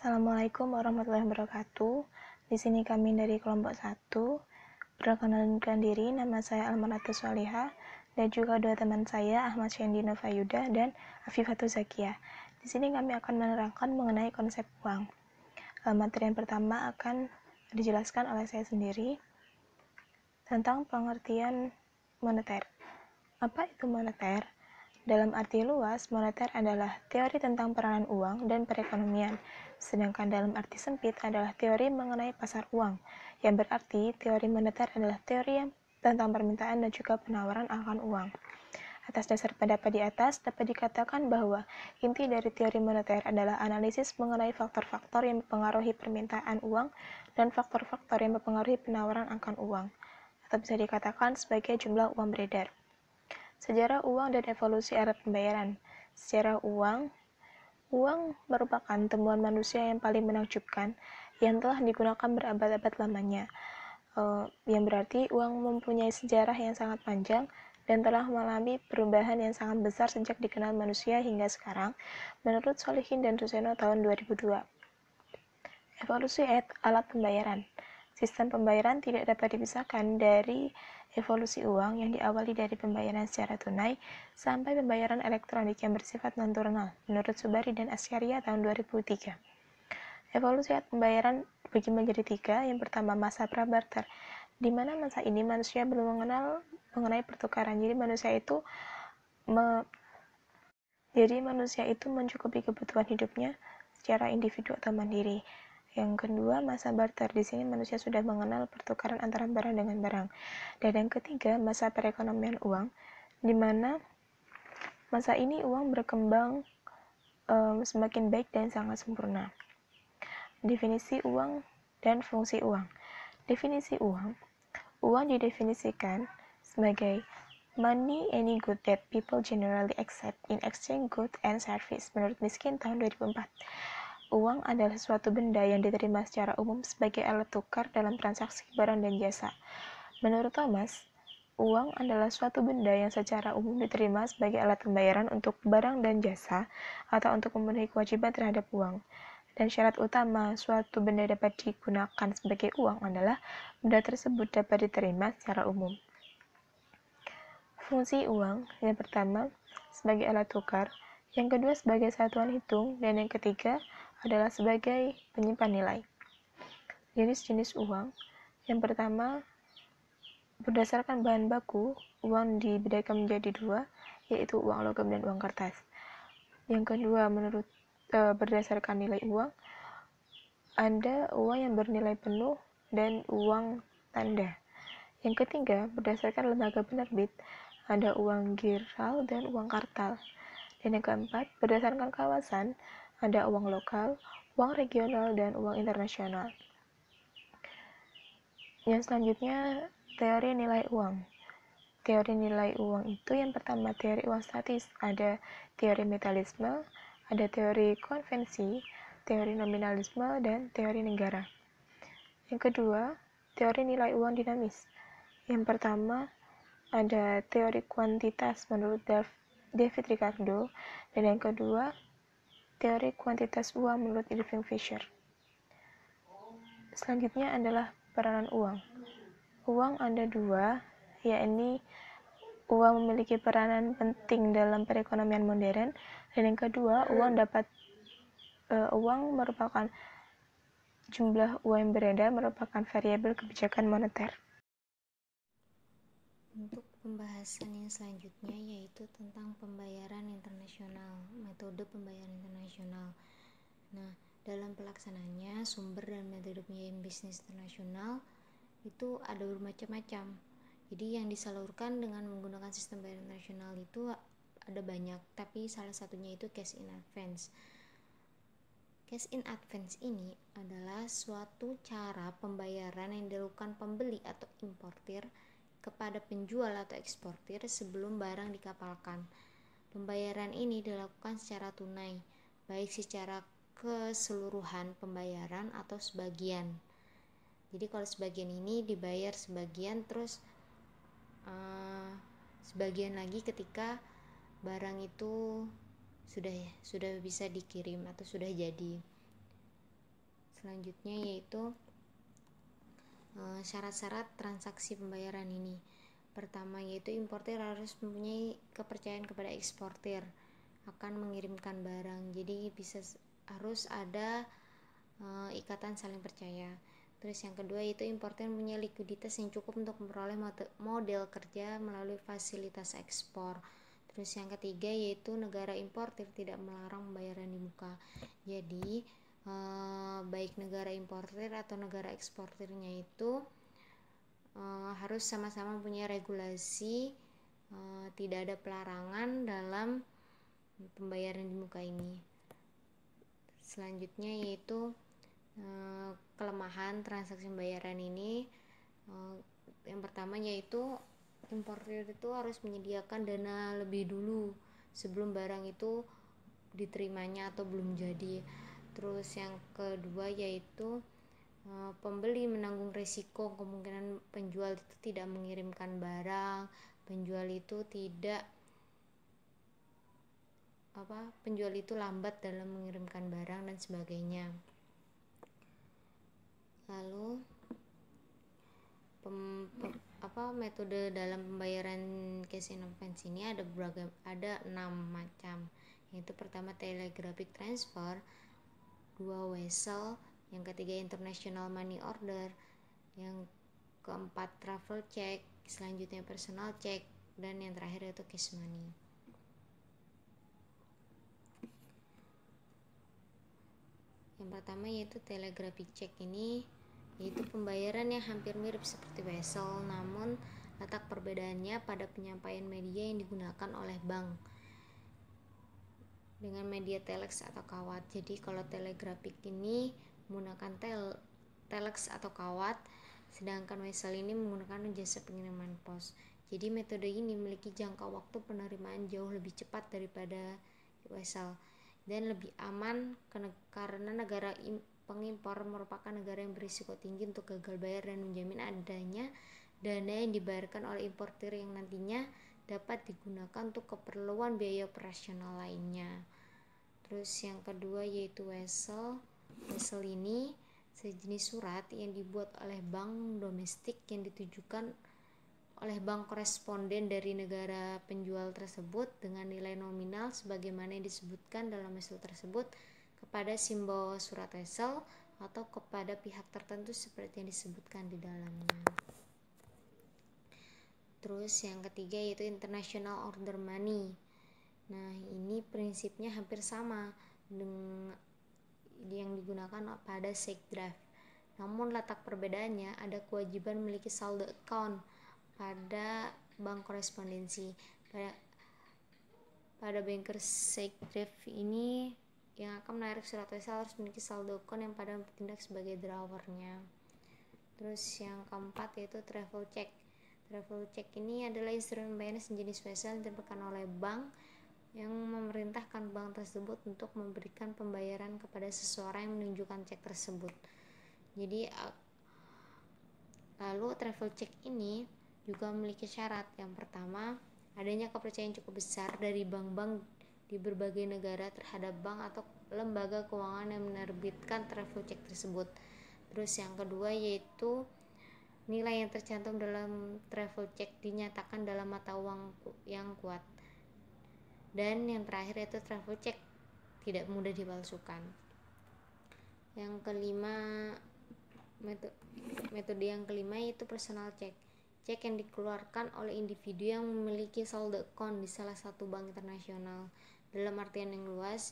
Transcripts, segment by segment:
Assalamualaikum warahmatullahi wabarakatuh. Di sini kami dari kelompok 1. Perkenalkan diri, nama saya Almanatus Solihah dan juga dua teman saya, Ahmad Syendino Fayuda dan Afifatul Zakiyah. Di sini kami akan menerangkan mengenai konsep uang. Materi yang pertama akan dijelaskan oleh saya sendiri tentang pengertian moneter. Apa itu moneter? Dalam arti luas, moneter adalah teori tentang peranan uang dan perekonomian, sedangkan dalam arti sempit adalah teori mengenai pasar uang, yang berarti teori moneter adalah teori yang tentang permintaan dan juga penawaran akan uang. Atas dasar pendapat di atas, dapat dikatakan bahwa inti dari teori moneter adalah analisis mengenai faktor-faktor yang mempengaruhi permintaan uang dan faktor-faktor yang mempengaruhi penawaran akan uang, atau bisa dikatakan sebagai jumlah uang beredar. Sejarah uang dan evolusi alat pembayaran. Sejarah uang merupakan temuan manusia yang paling menakjubkan yang telah digunakan berabad-abad lamanya. Yang berarti uang mempunyai sejarah yang sangat panjang dan telah mengalami perubahan yang sangat besar sejak dikenal manusia hingga sekarang, menurut Solihin dan Suseno tahun 2002. Evolusi alat pembayaran. Sistem pembayaran tidak dapat dipisahkan dari evolusi uang yang diawali dari pembayaran secara tunai sampai pembayaran elektronik yang bersifat non-tunai, menurut Subari dan Asyaria tahun 2003. Evolusi alat pembayaran dibagi menjadi 3. Yang pertama, masa prabarter, di mana masa ini manusia belum mengenal mengenai pertukaran. Jadi manusia itu mencukupi kebutuhan hidupnya secara individu atau mandiri. Yang kedua, masa barter. Di sini manusia sudah mengenal pertukaran antara barang dengan barang. Dan yang ketiga, masa perekonomian uang, di mana masa ini uang berkembang semakin baik dan sangat sempurna. Definisi uang dan fungsi uang. Definisi uang. Uang didefinisikan sebagai money any good that people generally accept in exchange goods and service, menurut Miskin tahun 2004. Uang adalah suatu benda yang diterima secara umum sebagai alat tukar dalam transaksi barang dan jasa. Menurut Thomas, uang adalah suatu benda yang secara umum diterima sebagai alat pembayaran untuk barang dan jasa atau untuk memenuhi kewajiban terhadap uang. Dan syarat utama suatu benda dapat digunakan sebagai uang adalah benda tersebut dapat diterima secara umum. Fungsi uang, yang pertama, sebagai alat tukar, yang kedua sebagai satuan hitung, dan yang ketiga adalah sebagai penyimpan nilai. Jenis-jenis uang, yang pertama, berdasarkan bahan baku, uang dibedakan menjadi 2, yaitu uang logam dan uang kertas. Yang kedua, berdasarkan nilai uang, ada uang yang bernilai penuh dan uang tanda. Yang ketiga, berdasarkan lembaga penerbit, ada uang giral dan uang kartal. Dan yang keempat, berdasarkan kawasan, ada uang lokal, uang regional, dan uang internasional. Yang selanjutnya, teori nilai uang. Teori nilai uang itu yang pertama teori uang statis, ada teori metalisme, ada teori konvensi, teori nominalisme, dan teori negara. Yang kedua, teori nilai uang dinamis. Yang pertama, ada teori kuantitas menurut David Ricardo, dan yang kedua, teori kuantitas uang menurut Irving Fisher. Selanjutnya adalah peranan uang. Uang ada 2, yakni uang memiliki peranan penting dalam perekonomian modern, dan yang kedua, uang merupakan jumlah uang yang beredar merupakan variabel kebijakan moneter. Untuk pembahasan yang selanjutnya yaitu tentang pembayaran internasional, metode pembayaran internasional. Nah, dalam pelaksanaannya, sumber dan metode pembiayaan bisnis internasional itu ada bermacam-macam. Jadi yang disalurkan dengan menggunakan sistem pembayaran internasional itu ada banyak, tapi salah satunya itu cash in advance. Cash in advance ini adalah suatu cara pembayaran yang dilakukan pembeli atau importir kepada penjual atau eksportir sebelum barang dikapalkan. Pembayaran ini dilakukan secara tunai, baik secara keseluruhan pembayaran atau sebagian. Jadi kalau sebagian ini dibayar sebagian, terus sebagian lagi ketika barang itu sudah bisa dikirim atau sudah jadi. selanjutnya yaitu syarat-syarat transaksi pembayaran ini. Pertama yaitu importir harus mempunyai kepercayaan kepada eksportir akan mengirimkan barang. Jadi harus ada ikatan saling percaya. Terus yang kedua yaitu importir mempunyai likuiditas yang cukup untuk memperoleh model kerja melalui fasilitas ekspor. Terus yang ketiga yaitu negara importir tidak melarang pembayaran di muka. Jadi baik negara importir atau negara eksportirnya itu harus sama-sama punya regulasi, tidak ada pelarangan dalam pembayaran di muka ini. Selanjutnya yaitu kelemahan transaksi pembayaran ini. Yang pertama yaitu importir itu harus menyediakan dana lebih dulu sebelum barang itu diterimanya atau belum jadi. Terus yang kedua yaitu pembeli menanggung risiko kemungkinan penjual itu tidak mengirimkan barang, penjual itu lambat dalam mengirimkan barang dan sebagainya. Lalu metode dalam pembayaran cash in advance ini ada 6 macam, yaitu pertama telegraphic transfer, 2 wesel, yang ketiga international money order, yang keempat travel check, selanjutnya personal check, dan yang terakhir yaitu cash money. Yang pertama yaitu telegraphic check ini yaitu pembayaran yang hampir mirip seperti wesel, namun letak perbedaannya pada penyampaian media yang digunakan oleh bank dengan media telex atau kawat. Jadi kalau telegraphic ini menggunakan telex atau kawat, sedangkan wesel ini menggunakan jasa pengiriman pos. Jadi metode ini memiliki jangka waktu penerimaan jauh lebih cepat daripada wesel dan lebih aman karena negara pengimpor merupakan negara yang berisiko tinggi untuk gagal bayar dan menjamin adanya dana yang dibayarkan oleh importir yang nantinya dapat digunakan untuk keperluan biaya operasional lainnya. Terus yang kedua yaitu wesel. Wesel ini sejenis surat yang dibuat oleh bank domestik yang ditujukan oleh bank koresponden dari negara penjual tersebut dengan nilai nominal sebagaimana yang disebutkan dalam wesel tersebut kepada simbol surat wesel atau kepada pihak tertentu seperti yang disebutkan di dalamnya. Terus yang ketiga yaitu international order money. Nah, ini prinsipnya hampir sama dengan yang digunakan pada check draft. Namun letak perbedaannya ada kewajiban memiliki saldo account pada bank korespondensi. Pada banker check draft ini yang akan menarik surat wesel harus memiliki saldo account yang pada bertindak sebagai drawernya. Terus yang keempat yaitu travel check. Travel check ini adalah instrumen pembayaran sejenis wesel yang diterbitkan oleh bank yang memerintahkan bank tersebut untuk memberikan pembayaran kepada seseorang yang menunjukkan cek tersebut. Jadi lalu travel check ini juga memiliki syarat. Yang pertama, adanya kepercayaan cukup besar dari bank-bank di berbagai negara terhadap bank atau lembaga keuangan yang menerbitkan travel check tersebut. Terus yang kedua yaitu nilai yang tercantum dalam travel check dinyatakan dalam mata uang yang kuat. Dan yang terakhir yaitu travel check tidak mudah dipalsukan. Yang kelima, metode yang kelima yaitu personal check. Cek yang dikeluarkan oleh individu yang memiliki saldo account di salah satu bank internasional. Dalam artian yang luas,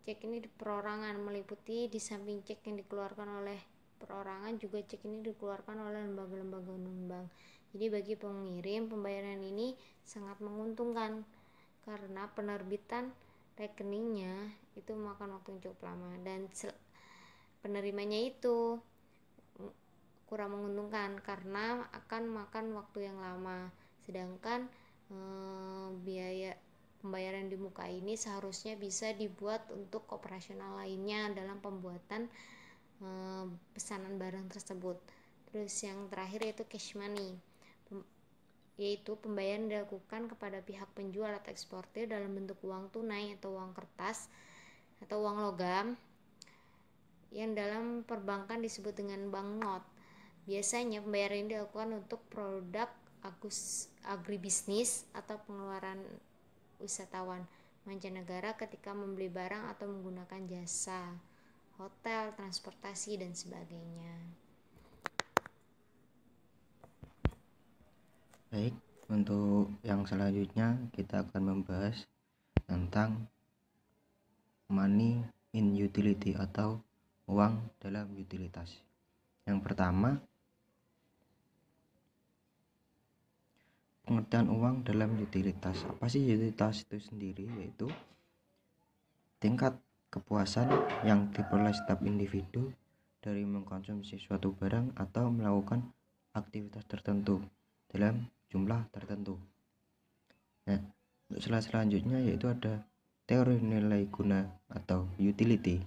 cek ini perorangan meliputi di samping cek yang dikeluarkan oleh perorangan juga cek ini dikeluarkan oleh lembaga-lembaga non-bank. Jadi bagi pengirim pembayaran ini sangat menguntungkan karena penerbitan rekeningnya itu memakan waktu yang cukup lama dan penerimanya itu kurang menguntungkan karena akan makan waktu yang lama. Sedangkan biaya pembayaran di muka ini seharusnya bisa dibuat untuk operasional lainnya dalam pembuatan pesanan barang tersebut. Terus yang terakhir yaitu cash money, yaitu pembayaran dilakukan kepada pihak penjual atau eksportir dalam bentuk uang tunai atau uang kertas atau uang logam yang dalam perbankan disebut dengan banknot. Biasanya pembayaran ini dilakukan untuk produk agribisnis atau pengeluaran wisatawan mancanegara ketika membeli barang atau menggunakan jasa, hotel, transportasi, dan sebagainya. Baik, untuk yang selanjutnya kita akan membahas tentang money in utility atau uang dalam utilitas. Yang pertama, pengertian uang dalam utilitas. Apa sih utilitas itu sendiri? Yaitu tingkat kepuasan yang diperoleh setiap individu dari mengkonsumsi suatu barang atau melakukan aktivitas tertentu dalam jumlah tertentu. Nah, untuk selanjutnya yaitu ada teori nilai guna atau utility.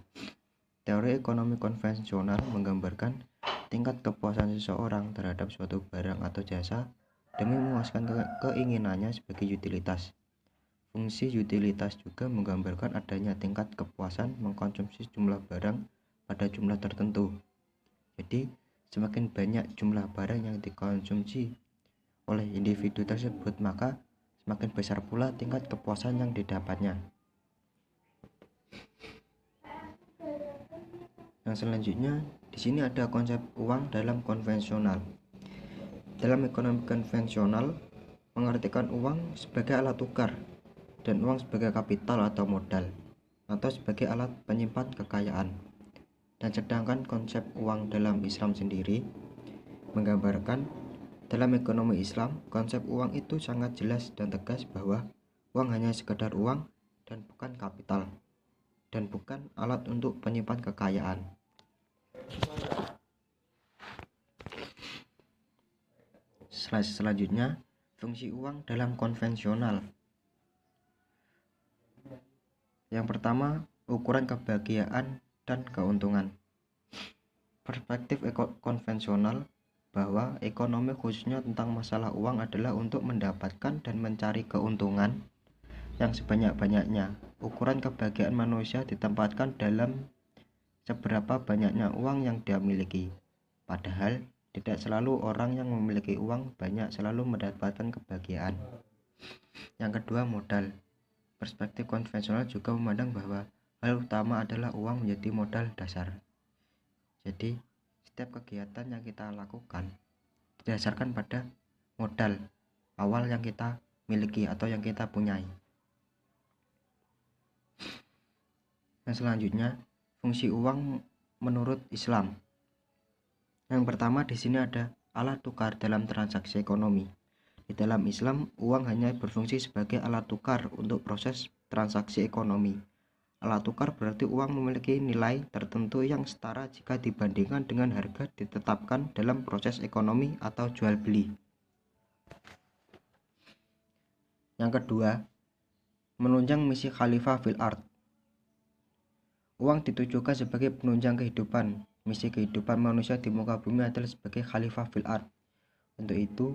Teori ekonomi konvensional menggambarkan tingkat kepuasan seseorang terhadap suatu barang atau jasa demi memuaskan keinginannya sebagai utilitas. Fungsi utilitas juga menggambarkan adanya tingkat kepuasan mengkonsumsi jumlah barang pada jumlah tertentu. Jadi, semakin banyak jumlah barang yang dikonsumsi oleh individu tersebut, maka semakin besar pula tingkat kepuasan yang didapatnya. Yang selanjutnya, di sini ada konsep uang dalam konvensional. Dalam ekonomi konvensional, mengartikan uang sebagai alat tukar dan uang sebagai kapital atau modal, atau sebagai alat penyimpan kekayaan. Dan sedangkan konsep uang dalam Islam sendiri menggambarkan dalam ekonomi Islam, konsep uang itu sangat jelas dan tegas bahwa uang hanya sekedar uang dan bukan kapital, dan bukan alat untuk penyimpan kekayaan. Selanjutnya, fungsi uang dalam konvensional. Yang pertama, ukuran kebahagiaan dan keuntungan. Perspektif konvensional bahwa ekonomi khususnya tentang masalah uang adalah untuk mendapatkan dan mencari keuntungan yang sebanyak-banyaknya. Ukuran kebahagiaan manusia ditempatkan dalam seberapa banyaknya uang yang dia miliki. Padahal tidak selalu orang yang memiliki uang banyak selalu mendapatkan kebahagiaan. Yang kedua, modal. Perspektif konvensional juga memandang bahwa hal utama adalah uang menjadi modal dasar. Jadi, setiap kegiatan yang kita lakukan didasarkan pada modal awal yang kita miliki atau yang kita punyai. Yang selanjutnya, fungsi uang menurut Islam. Yang pertama di sini ada alat tukar dalam transaksi ekonomi. Di dalam Islam, uang hanya berfungsi sebagai alat tukar untuk proses transaksi ekonomi. Alat tukar berarti uang memiliki nilai tertentu yang setara jika dibandingkan dengan harga ditetapkan dalam proses ekonomi atau jual beli. Yang kedua, menunjang misi khalifah fil ard. Uang ditujukan sebagai penunjang kehidupan. Misi kehidupan manusia di muka bumi adalah sebagai khalifah fil ard. Untuk itu,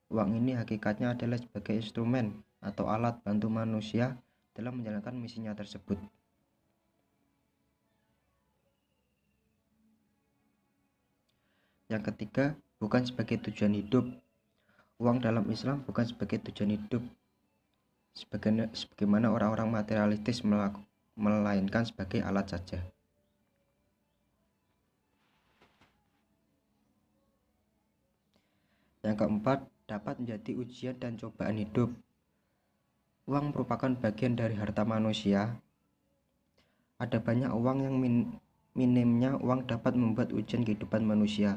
uang ini hakikatnya adalah sebagai instrumen atau alat bantu manusia dalam menjalankan misinya tersebut. Yang ketiga, bukan sebagai tujuan hidup. Uang dalam Islam bukan sebagai tujuan hidup sebagaimana orang-orang materialistis melainkan sebagai alat saja. Yang keempat, dapat menjadi ujian dan cobaan hidup. Uang merupakan bagian dari harta manusia. Ada banyak uang yang minimnya uang dapat membuat ujian kehidupan manusia.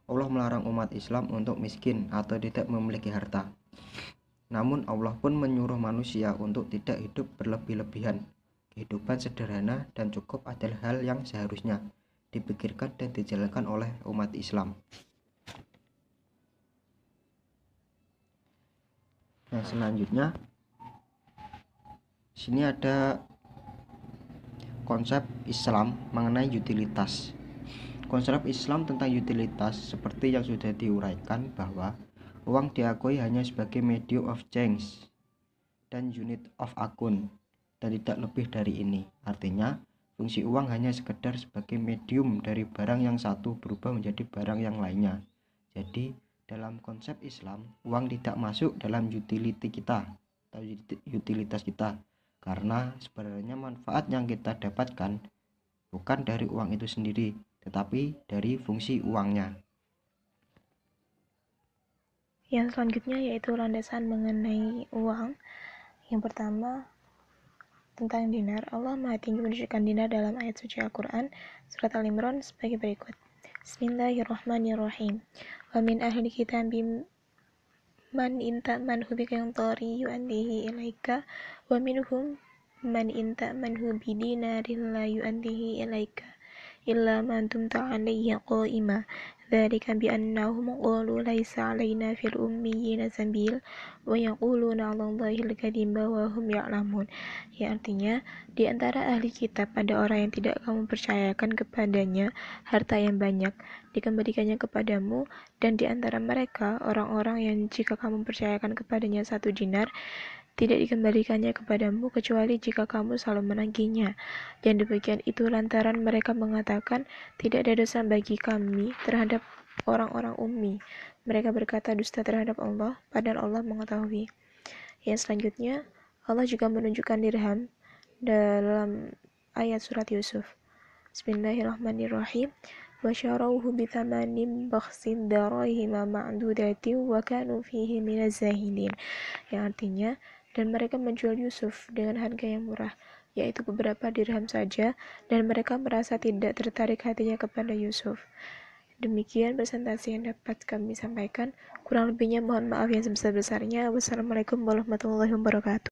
Allah melarang umat Islam untuk miskin atau tidak memiliki harta. Namun Allah pun menyuruh manusia untuk tidak hidup berlebih-lebihan. Kehidupan sederhana dan cukup adalah hal yang seharusnya dipikirkan dan dijalankan oleh umat Islam. Yang selanjutnya, sini ada konsep Islam mengenai utilitas. Konsep Islam tentang utilitas seperti yang sudah diuraikan bahwa uang diakui hanya sebagai medium of change dan unit of account dan tidak lebih dari ini. Artinya, fungsi uang hanya sekedar sebagai medium dari barang yang satu berubah menjadi barang yang lainnya. Jadi dalam konsep Islam, uang tidak masuk dalam utility kita atau utilitas kita, karena sebenarnya manfaat yang kita dapatkan bukan dari uang itu sendiri, tetapi dari fungsi uangnya. Yang selanjutnya yaitu landasan mengenai uang. Yang pertama, tentang dinar. Allah Maha Tinggi menunjukkan dinar dalam ayat suci Al-Quran surat Al-Imran sebagai berikut. Bismillahirrahmanirrahim. Wa min ahli kitabi man in ta'manhu biqintarin yu'addihi ilaika wa minhum man in ta'manhu bidinarin la yu'addihi ilaika illa ma dumta alayhi qa'ima. Dzalika bi annahum qalu laisa 'alaina fil ummiyina sabil wa yaquluna 'ala Allahil kadziba wa hum ya'lamun. Ya, artinya di antara ahli kitab ada orang yang tidak kamu percayakan kepadanya harta yang banyak dikembalikannya kepadamu, dan di antara mereka orang-orang yang jika kamu percayakan kepadanya 1 dinar tidak dikembalikannya kepadamu kecuali jika kamu selalu menagihnya. Dan demikian itu lantaran mereka mengatakan tidak ada dosa bagi kami terhadap orang-orang ummi. Mereka berkata dusta terhadap Allah, padahal Allah mengetahui. Yang selanjutnya, Allah juga menunjukkan dirham dalam ayat surat Yusuf. Bismillahirrahmanirrahim. Wasyarawhu bithamanin bakhsin darahima ma'dudatin wa kanu fihi minaz zahidin. Yang artinya, dan mereka menjual Yusuf dengan harga yang murah, yaitu beberapa dirham saja, dan mereka merasa tidak tertarik hatinya kepada Yusuf. Demikian presentasi yang dapat kami sampaikan. Kurang lebihnya mohon maaf yang sebesar-besarnya. Wassalamualaikum warahmatullahi wabarakatuh.